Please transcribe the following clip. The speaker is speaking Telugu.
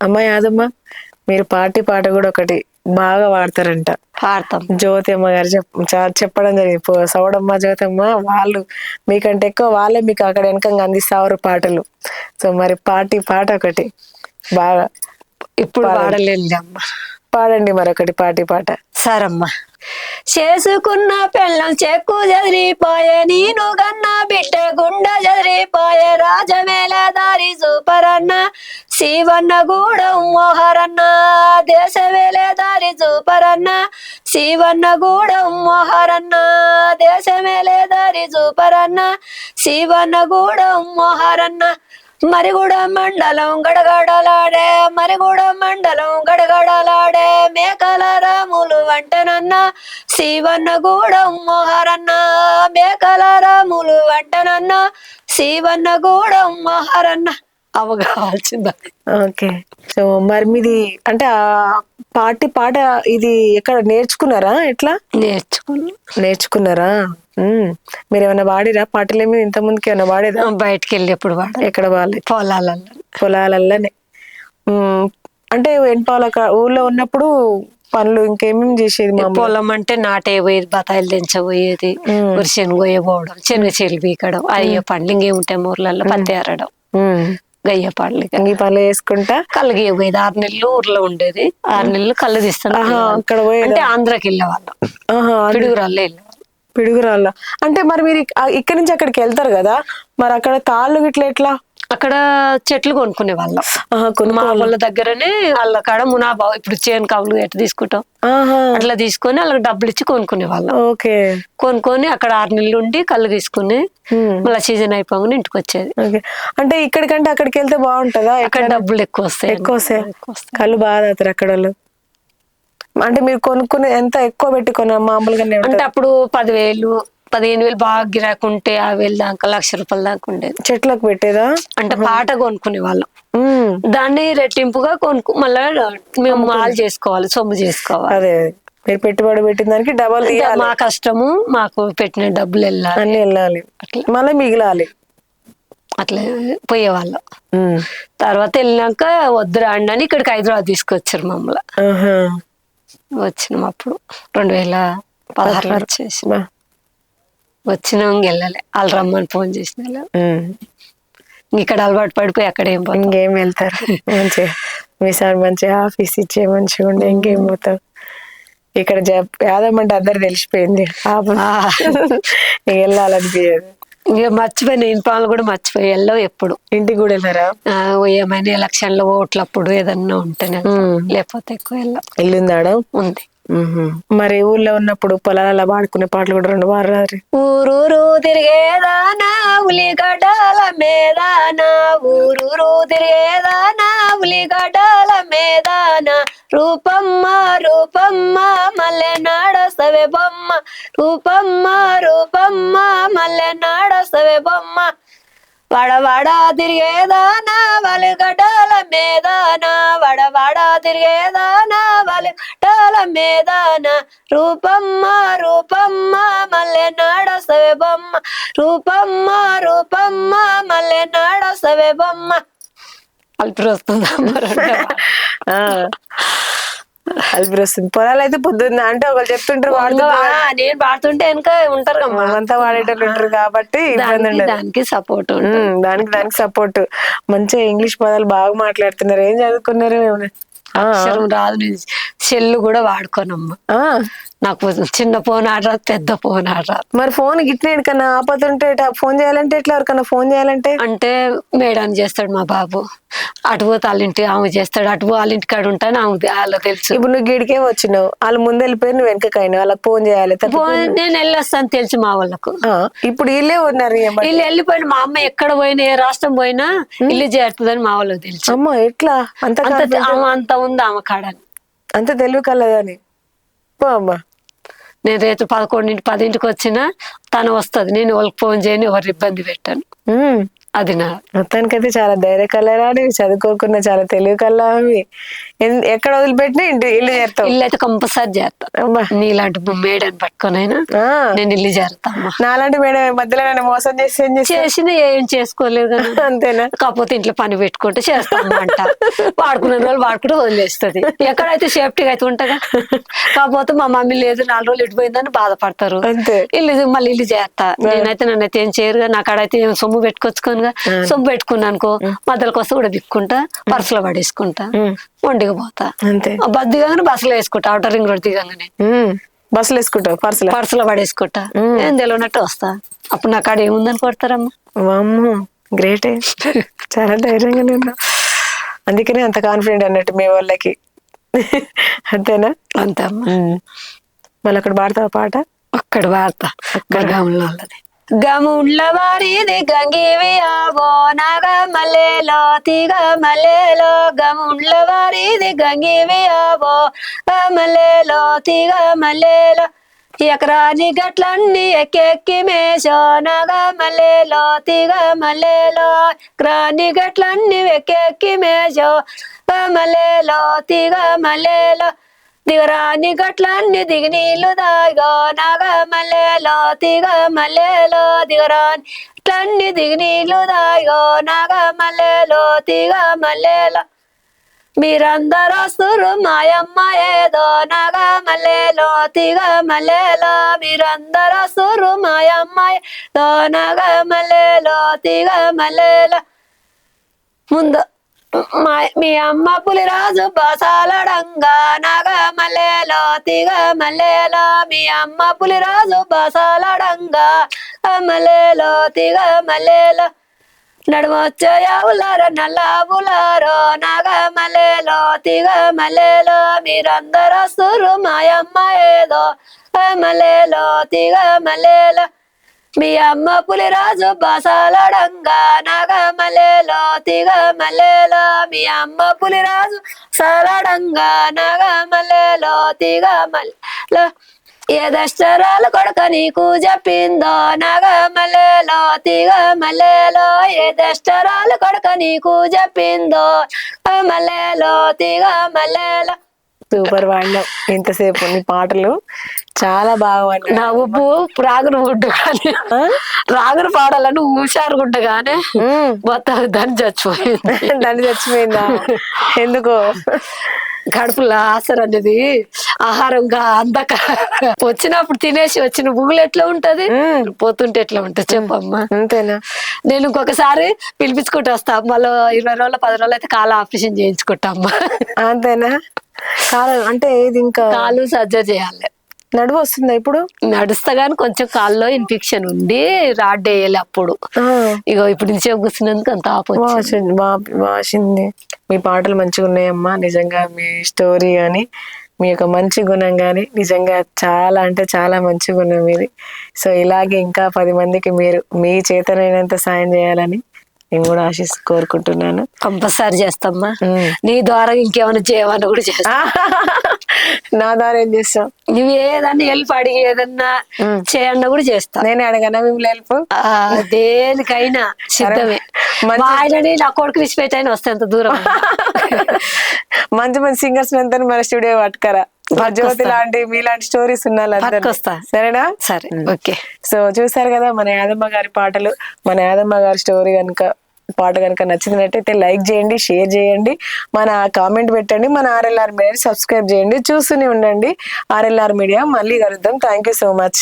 అమ్మాయి యాదమ్మ, మీరు పాట కూడా ఒకటి బాగా పాడతారంట. పాడతాం. జ్యోతమ్మ గారు చెప్పడం జరిగింది. సౌడమ్మ, జ్యోతమ్మ వాళ్ళు మీకంటే ఎక్కువ వాళ్ళే మీకు అక్కడ వెనకంగా అందిస్తారు పాటలు. సో మరి పాట ఒకటి బాగా ఇప్పుడు పాడలేదు అమ్మ. పాడండి మరొకటి పాట. సరమ్మా. చేసుకున్న పెళ్ళం చెక్కు జదిరిపోయే, నేను గన్న బిడ్డ గుండ జదిరిపోయే, రాజమేళ దారి చూపరన్న శివన్న గూడెం మోహరన్న, దేశమేలే దారి చూపరన్న శివన్న గూడెం మోహరన్న, దేశమేలే దారి చూపరన్న శివన్న గూడెం మోహరన్న. మరిగూడ మండలం గడగడలాడే, మరిగూడ మండలం గడగడలాడే, మేకల రాములు వంటనన్న శివన్న గూడెం మోహరన్న, మేకల రాములు వంటనన్న శివన్న గూడెం మోహరన్న. అవగాల్సింది. ఓకే. సో మరి మీది అంటే ఆ పాట ఇది ఎక్కడ నేర్చుకున్నారా? ఎట్లా నేర్చుకున్నారా? మీరు ఏమైనా వాడిరా పాటలేమి ఇంత ముందుకి ఏమైనా వాడేదా? బయటకు వెళ్ళి ఎప్పుడు వాడ. ఎక్కడ వాడలే? పొలాలల్లనే. అంటే వెనపాల ఊళ్ళో ఉన్నప్పుడు పనులు ఇంకేమేమి చేసేది? పొలం అంటే నాటే పోయేది, బతాయిలు దించబోయేది, శనగ పోయబోవడం, శనగ చెల్లి పీకడం, అయ్యే పండ్లు ఇంకేముంటాయి ఊర్లలో, పత్తి అరడం, గయ్య పాటలు ఈ పనులు చేసుకుంటా కళ్ళు గీయబోయేది. 6 నెలలు ఊర్లో ఉండేది, 6 నెలలు కళ్ళు తీస్తాను. అక్కడ అంటే ఆంధ్రాకి వెళ్ళేవాళ్ళం, పిడుగురాల్లో వెళ్ళేవాళ్ళం. పిడుగురాళ్ళ అంటే మరి మీరు ఇక్కడి నుంచి అక్కడికి వెళ్తారు కదా, మరి అక్కడ తాళ్ళు గిట్ల ఎట్లా? అక్కడ చెట్లు కొనుక్కునే వాళ్ళం. మా వాళ్ళ దగ్గరనే వాళ్ళ కాడ మునాబా, ఇప్పుడు చేను కవులు ఎట్లా తీసుకుంటాం అట్లా తీసుకొని వాళ్ళకి డబ్బులు ఇచ్చి కొనుక్కునే వాళ్ళం. కొనుక్కొని అక్కడ 6 నెలలు ఉండి కళ్ళు తీసుకుని మళ్ళీ సీజన్ అయిపోగానే ఇంటికి వచ్చేది. అంటే ఇక్కడికంటే అక్కడికి వెళ్తే బాగుంటదా? అక్కడ డబ్బులు ఎక్కువ వస్తాయి. కళ్ళు బాగా తాగుతారు అక్కడ వాళ్ళు. అంటే మీరు కొనుక్కునే ఎంత ఎక్కువ పెట్టుకున్నా మామూలుగా? అంటే అప్పుడు 10,000 15,000 బాగా గిరాకుంటే 50,000 దాకా, 1,00,000 రూపాయల దాకా ఉండేది. చెట్లకు పెట్టేదా? అంటే పాట కొనుక్కునే వాళ్ళం, దాన్ని రెట్టింపుగా మళ్ళా మేము మాలు చేసుకోవాలి, సొమ్ము చేసుకోవాలి. అదే మీరు పెట్టుబడి పెట్టిన దానికి డబల్. మా కష్టము మాకు పెట్టిన డబ్బులు వెళ్ళాలి, మళ్ళీ మిగిలాలి. అట్లా పోయేవాళ్ళం. తర్వాత వెళ్ళినాక వద్దురా అండి ఇక్కడికి హైదరాబాద్ తీసుకొచ్చారు మమ్మల్ని. వచ్చినాం అప్పుడు 2016 వచ్చేసి వచ్చినాం. వెళ్ళాలి, వాళ్ళు రమ్మని ఫోన్ చేసిన. ఇక్కడ అలవాటు పడిపోయి అక్కడ ఇంకేం వెళ్తారు. మంచిగా మీ సార్ మంచిగా ఆఫీస్ ఇచ్చే మంచిగా ఉండే, ఇంకేం పోతావు. ఇక్కడ యాదమ్మంటే అందరు తెలిసిపోయింది, వెళ్ళాలనిపించదు. ఇక మర్చిపోయిన ఇంటి పనులు కూడా మర్చిపోయి వెళ్ళవు. ఎప్పుడు ఇంటికి కూడా వెళ్ళారా? ఏమైనా ఎలక్షన్లో ఓట్లప్పుడు ఏదన్నా ఉంటేనే, లేకపోతే ఎక్కువ వెళ్ళాం. ఇల్లుందాడ ఉంది. మరి ఊర్లో ఉన్నప్పుడు పొలాలలో పాడుకునే పాటలు కూడా 2 వారాలు. ఊరూరు తిరిగేదానా ఉలిగడ్డల మేదానా, ఊరూరు తిరిగేదానా ఉలిగడ్డల మేదానా, రూపమ్మ రూపమ్మ మల్లె నాడసవే బొమ్మ, రూపమ్మ రూపమ్మ మల్లె నాడసవే బొమ్మ, వడవాడ తిరిగేదానా వలిగడ్డల మేదానా, వడవాడ తిరిగేదానా వలిగడ్డల మేదానా, రూపమ్మ రూపమ్మ మల్లె నాడసవే బొమ్మ, రూపమ్మ రూపమ్మ మల్లె నాడసవే బొమ్మ. అల్పి వస్తుందమ్మా. అల్పి వస్తుంది. పొలాలు అయితే పొద్దున్న అంటే ఒకళ్ళు చెప్తుంటారు, నేను పాడుతుంటే వెనక ఉంటారు కదా, అంతా వాడేటోళ్ళు ఉంటారు కాబట్టి దానికి సపోర్ట్, దానికి సపోర్ట్. మంచిగా ఇంగ్లీష్ పదాలు బాగా మాట్లాడుతున్నారు. ఏం చదువుకున్నారు? అక్షరం రాదు, సెల్లు కూడా వాడుకోనమ్మా. నాకు చిన్న ఫోన్ ఆడరాదు, పెద్ద ఫోన్ ఆడరాదు. మరి ఫోన్ గిట్ల ఎక్కడన్నా ఆపతుంటే ఫోన్ చేయాలంటే ఎట్లా? ఎవరికన్నా ఫోన్ చేయాలంటే అంటే మేడానికి చేస్తాడు మా బాబు, అటు పోతే వాళ్ళ ఇంటి ఆమె చేస్తాడు, అటు వాళ్ళ ఇంటి కాడ ఉంటాను ఆమె వాళ్ళకి తెలుసు. ఇప్పుడు నువ్వు గిడికే వచ్చినావు, వాళ్ళు ముందు వెళ్ళిపోయి నువ్వు వెనకకైనా వాళ్ళకి ఫోన్ చేయాలి. నేను వెళ్ళొస్తాను తెలుసు మా వాళ్ళకు. ఇప్పుడు వీళ్ళే ఉన్నారు, వీళ్ళు వెళ్ళిపోయిన మా అమ్మ ఎక్కడ పోయినా ఏ రాష్ట్రం పోయినా ఇల్లు చేరుతుందని మా వాళ్ళకి తెలుసు. అమ్మ ఎట్లా అంత ఉంది ఆమె కాడని, అంత తెలివి కలదని. అమ్మా నేను రేపు 11 10 వచ్చినా తను వస్తుంది, నేను వాళ్ళకి ఫోన్ చేయని ఎవరు ఇబ్బంది పెట్టాను. అది నా మొత్తానికైతే చాలా ధైర్య కలరాని, చదువుకోకుండా చాలా తెలివి కల్లావి. ఎక్కడ వదిలిపెట్టినా ఇల్లు చేరుతావు. ఇల్లు అయితే కంపల్సరీ చేస్తా. నీలాంటి మేడని పట్టుకొని అయినా నేను ఇల్లు చేరుతా అమ్మా. నాలాంటి మేడ మధ్యలో నన్ను మోసం చేసిన ఏం చేసుకోలేదు కదా. అంతేనా? కాకపోతే ఇంట్లో పని పెట్టుకుంటే చేస్తాను అంట. వాడుకున్న రోజులు వాడుకుంటే వదిలేస్తుంది. ఎక్కడైతే సేఫ్టీగా అయితే ఉంటగా. కాకపోతే మా మమ్మీ లేదు 4 రోజులు ఇటుపోయిందని బాధపడతారు. మళ్ళీ ఇల్లు చేస్తా. నన్నైతే ఏం చేయరుగా. నా కాడైతే సొమ్ము పెట్టుకొచ్చుకోనుగా. సొమ్ము పెట్టుకున్నా అనుకో మధ్యలోకి వస్తే కూడా దిక్కుంటా, పర్సులో పడేసుకుంటా, వండికి పోతా. బస్ దిగంగానే బస్సులో వేసుకుంటా. అవుటర్ రింగ్ రోడ్ దిగంగానే బస్సులు వేసుకుంటావు, పర్సులో పడేసుకుంటా. ఏం తెలియనట్టు వస్తా. అప్పుడు నా కాడ ఏముందని కొడతారమ్మా. గ్రేటే, చాలా ధైర్యంగా నేను. అందుకనే అంత కాన్ఫిడెంట్ అన్నట్టు మీ వాళ్ళకి. అంతేనా? అంతే అమ్మా. మళ్ళీ అక్కడ పాడతావా పాట? అక్కడ పాడతా. గముళ్ళ గముళ్ళ వారిది గంగివి ఆవో నాగ మల్లెలో తీగ మల్లెలో. గముళ్ళ వారిది గంగివి ఆవో మల్లెలో తీగ మల్లెలో. ఎకరాని గట్లన్నీ ఎక్కెక్కి మేషో నాగ మల్లెలో తీగ మల్లెలో. ఎకరాని గట్లన్నీ ఎక్కెక్కి మేషో మల్లెలో తీగ మల్లెలో. దిగరాని గట్లన్నీ దిగి నీళ్లు దాగో నాగ మల్లెలో తీగ మల్లెలో. దిగరాని గట్లన్నీ దిగి నీళ్లు దాగో నాగ మల్లెలో తీగ మల్లెలో. మీరందరూ వస్తురు మాయమ్మ ఏదో నాగ మల్లెలో తీగ మల్లెలో. మీరందరూ వస్తురు మాయమ్మ ఏదో నాగ మల్లెలో తీగ మల్లెలో. ముందు మీ అమ్మ పులిరాజు బాసాలడంగా నాగ మల్లెలో తీగ మల్లెలో. మీ అమ్మ పులిరాజు బాసాలడంగా మల్లెలో తీగ మల్లెలో. నడుమొచ్చే యావులారో నల్లావులారో నాగ మల్లెలో తీగ మల్లెలో. మీరందరూ వస్తురు మాయమ్మ ఏదో మల్లెలో తీగ మల్లెలో. మీ అమ్మ పులిరాజు బాసాలడంగా నాగ మల్లెలో తీగ మల్లెలో. మీ అమ్మ పులిరాజు సాలడంగా నాగ మల్లెలో తీగ మల్లెలో. ఏదష్టరాలు కొడుక నీకు చెప్పిందో నాగ మల్లెలో తీగ మల్లెలో. ఏదష్టరాలు కొడుక నీకు చెప్పిందో మల్లెలో తీగ మల్లెలో. సూపర్ వాడినావు. ఇంతసేపు నీ పాటలు చాలా బాగా వాడినావు. నా ఉప్పు రాగును గుడ్డు కానీ రాగును పాడాలని హుషారుగుంట గానే మొత్తం దాన్ని చచ్చిపోయిందా? ఎందుకో కడుపులో ఆసర అనేది ఆహారంగా అందక వచ్చినప్పుడు తినేసి వచ్చిన బుగులు ఎట్లా ఉంటది, పోతుంటే ఎట్లా ఉంటది చెప్పమ్మా. అంతేనా? నేను ఇంకొకసారి పిలిపించుకుంటూ వస్తా. మళ్ళీ 20 రోజులు 10 రోజులు అయితే కాలు ఆపరేషన్ చేయించుకుంటామ్మా. అంతేనా? కాలు అంటే ఇది ఇంకా కాలు సర్జరీ చేయాలి. నడువు వస్తుందా ఇప్పుడు? నడుస్తా గాని కొంచెం కాల్లో ఇన్ఫెక్షన్ ఉండి రాడ్ వేయాలి అప్పుడు. ఇగో ఇప్పుడు నుంచి కూర్చున్నందుకు అంత వాసింది. మీ పాటలు మంచిగా ఉన్నాయమ్మా. నిజంగా మీ స్టోరీ గాని మీ యొక్క మంచి గుణం గాని నిజంగా చాలా అంటే చాలా మంచి గుణం ఇది. సో ఇలాగే ఇంకా 10 మందికి మీరు మీ చేతనైనంత సాయం చేయాలని నేను కూడా కోరుకుంటున్నాను. కంపల్సరీ చేస్తామ్మా. నీ ద్వారా ఇంకేమైనా చేయమని కూడా చేస్తా. నా ద్వారా ఏం చేస్తావు? నువ్వు ఏదన్నా హెల్ప్ అడిగి ఏదన్నా చేయన్నా కూడా చేస్తా. నేనే అడగనా మిమ్మల్ని హెల్ప్? దేనికైనా సిద్ధమే. మా ఆయనని నా కొడుకు విసిపెట్టి అయినా వస్తే ఎంత దూరం. మంచి మంచి సింగర్స్ అంతా మన స్టూడియో పట్టుకరా. జ్యోతి లాంటి మీలాంటి స్టోరీస్ ఉన్నారు. సరేనా? సరే, ఓకే. సో చూసారు కదా మన యాదమ్మ గారి పాటలు. మన యాదమ్మ గారి స్టోరీ పాట కనుక నచ్చినట్టయితే లైక్ చేయండి, షేర్ చేయండి, మన కామెంట్ పెట్టండి, మన RLR మీడియా సబ్స్క్రైబ్ చేయండి. చూస్తూనే ఉండండి RLR మీడియా. మళ్ళీ కలుద్దాం. Thank you so much.